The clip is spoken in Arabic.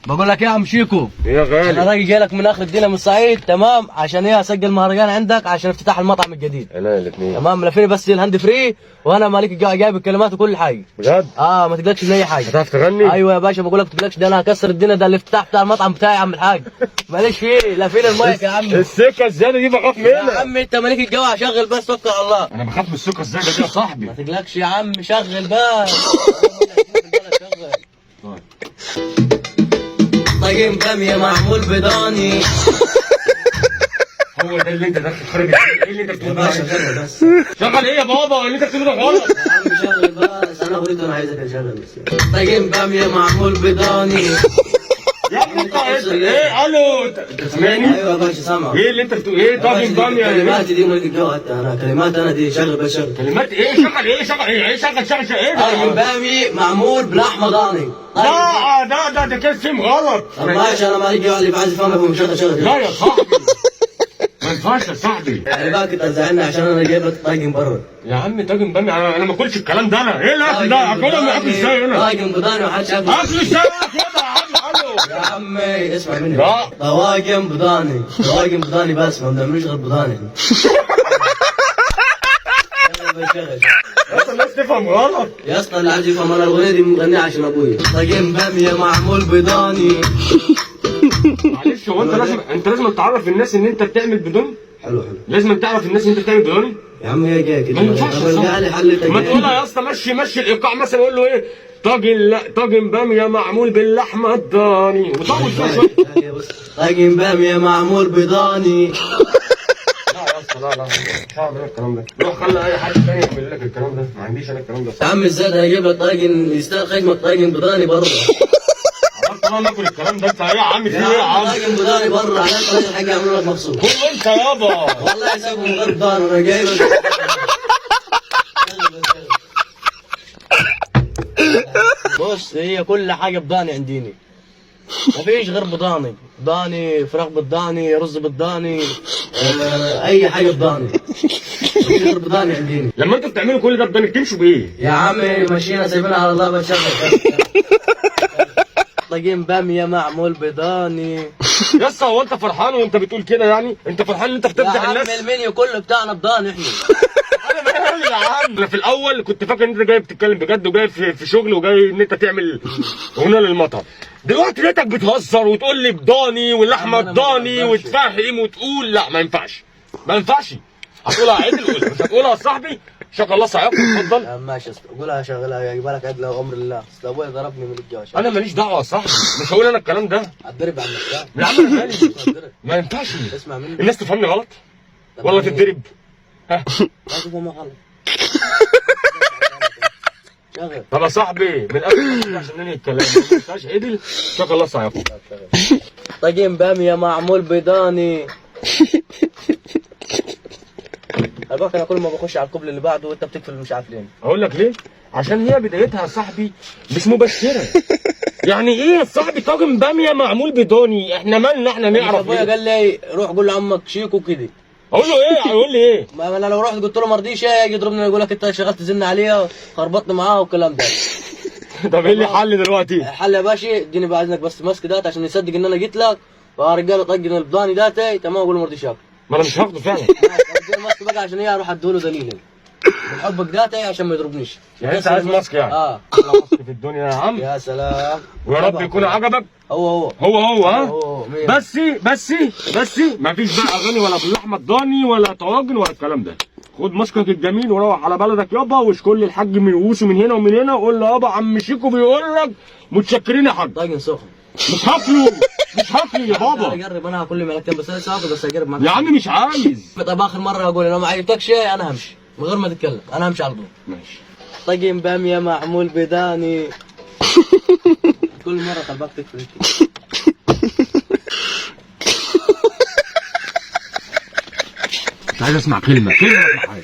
بقول لك ايه يا عم شيكو؟ ايه يا غالي؟ انا راجل جاي لك من اخر الدنيا من الصعيد، تمام؟ عشان ايه؟ اسجل مهرجان عندك عشان افتتاح المطعم الجديد. لا الاثنين تمام، ملفيني بس الهاند فري وانا مالك جايب الكلمات وكل حاجه. بجد؟ ما تقلقش من اي حاجه. هتعرف تغني؟ ايوه يا باشا، بقول لك ما تقلقش، ده انا هكسر الدنيا، ده الافتتاح بتاع المطعم بتاعي يا عم الحاج. معلش فيه، لا فين المايك يا عم؟ السكه الزياده دي بخاف منها يا عم انت مالك الجو، هشغل بس توكل على الله. انا بخاف من السكه الزياده دي يا صاحبي. ما تقلقش يا عم، شغل بس. طاجن باميه معمول بضاني. هو ده اللي انت داخل خارب ايه اللي انت بتقوله ده؟ شغل بس. شغل ايه يا بابا اللي انت بتقوله ده غلط. يا عم شغل بس، انا اريد، انا عايزك اشغل بس. طاجن باميه معمول بضاني. يا ابني انت ايه؟ الو انت سامعني؟ ايوه يا باشا سامع. ايه اللي انت بتقول ايه؟ طاجن باميه كلماتي دي مالك الجو، انا كلمات انا دي، شغل بس شغل. كلمات ايه؟ شغل ايه؟ شغل ايه؟ شغل ايه طاجن ده؟ باميه معمول بلحمه ضاني. لا ده كان اسم غلط. طب ماشي، انا مالك الجو اللي بعزف انا بمشغل شغل. لا يا صاحبي ما ينفعش يا صاحبي. خلي بالك انت تزعلني عشان انا جايب لك طاجن بره. يا عم طاجن باميه انا ما اكلش الكلام ده. انا ايه الاكل ده؟ اكله ازاي هنا؟ طاجن بضاني ومحدش ياكل. اكل ازاي كده يا عم؟ الو يا عمي اسمع مني. لا. طواجن بضاني، طواجن بضاني بس، ما بنعملوش غير بضاني. انت الناس تفهم غلط. يا اسطى اللي عايز يفهم، انا الاغنيه دي مغنيها عشان ابويا. طاجن باميه معمول بضاني. معلش هو انت لازم تعرف الناس ان انت بتعمل بدون. حلو. لازم تعرف الناس ان انت بتعمل بدون. يا عم هي جايه كده. ما ينفعش طب ارجع لي حل ما تقولها يا اسطى، مشي الايقاع مثلا، قول له ايه؟ طاجن باميه معمول باللحمه الضاني وطول فيها شويه. طاجن باميه معمول بضاني. لا يا اسطى لا مش هعمل الكلام ده. روح خلي اي حد تاني يعمل لك الكلام ده، ما عنديش انا الكلام ده. يا عم ازاي ده هجيب لك طاجن يستاهل خدمه، طاجن بضاني بره. انا ناكل الكلام ده. انت ايه يا عم؟ في ايه يا عم؟ طاجن بضاني بره عشان طاجن حاجه يعملوا لك مخصوص. كل انت يابا. والله حسابهم غير ضان، انا جاي لك. بص، هي كل حاجه بضاني عنديني، مفيش غير بضاني. بضاني فراخ بالضاني، رز بالضاني، اي حاجه بضاني، مفيش غير بضاني عنديني. لما انتوا بتعملوا كل ده بدنا تمشوا بايه؟ يا عمي مشينا سايبينها على الله، بنشغل. طاجن باميه معمول بضاني. يا اسطى هو انت فرحان وانت بتقول كده؟ يعني انت فرحان ان انت يا بتمدح عم الناس؟ المنيو كله بتاعنا بضاني احنا. انا مالي يا عم. انا في الاول كنت فاكر ان انت جاي بتتكلم بجد وجاي في شغل وجاي ان انت تعمل اغنيه للمطعم. دلوقتي لقيتك بتهزر وتقول لي بضاني واللحمه الضاني وتفهم وتقول لا ما ينفعش. ما ينفعش. هتقولها عدل قولها، مش هتقولها يا صاحبي شغل الله صعيب. اتفضل. يا عم ماشي، قولها شغلها يجيبها لك عدله وامر الله. اصل ابويا ضربني من الجوش. انا ماليش دعوه يا صاحبي، مش هقول انا الكلام ده. هتضرب على المفتاح يا عم انا مالي. ما ينفعش. اسمع مني. الناس تفهمني غلط ولا تتضرب. ها ما تفهم غلط. شغل. طب يا صاحبي من قبل عشان ننهي الكلام ما ينفعش عدل. شغل الله صعيب. طاجن باميه معمول بضاني. الباقي انا كل ما بخش على القبل اللي بعده وانت بتقفل مش عارف ليه. اقول لك ليه؟ عشان هي بدايتها يا صاحبي مش مبشره. يعني ايه يا صاحبي طاجن باميه معمول بضاني؟ احنا مالنا احنا نعرف ابويا ليه؟ قال لي روح قول لعمك شيكو كده. اقول له ايه؟ هيقول لي ايه؟ ما انا لو رحت قلت له ما رضيش يجي يضربني يقول لك انت شغال تزن عليها خربطني معاه والكلام ده. طب ايه اللي حل دلوقتي؟ الحل يا باشا اديني بقى اذنك بس ماسك دات عشان يصدق ان انا جيت لك. يا رجاله طقن البضاني داتي تمام، اقول له ما رضيش ياكل. ما انا مش هاخده فعلا. اديني ماسك بقى عشان ايه اروح اديله دليل من حبك داتي عشان ما يضربنيش. يعني انت عايز ماسك يعني؟ اه احلى ماسك في الدنيا يا عم. يا سلام. ويا رب يكون عجبك. هو ها؟ هو بس ما فيش بقى اغاني ولا باللحمه الضاني ولا طواجن ولا الكلام ده. خد ماسكك الجميل وروح على بلدك يابا، واشكل لي الحاج من ووسه من هنا ومن هنا، وقول له يابا عم شيكو بيقول لك متشكرين يا حاج. طاجن سخن. مش هاكله يا بابا. اجرب انا كل ملكتين بس انا ساكت بس اجرب معاك يا عم مش عايز. طب اخر مره اقول لو ما عجبتكش انا همشي من غير ما تتكلم، انا همشي على طول. ماشي. طاجن باميه معمول بضاني. كل مره قلبك تقفل كده. مش عايز اسمع كلمه ما اسمعهاش.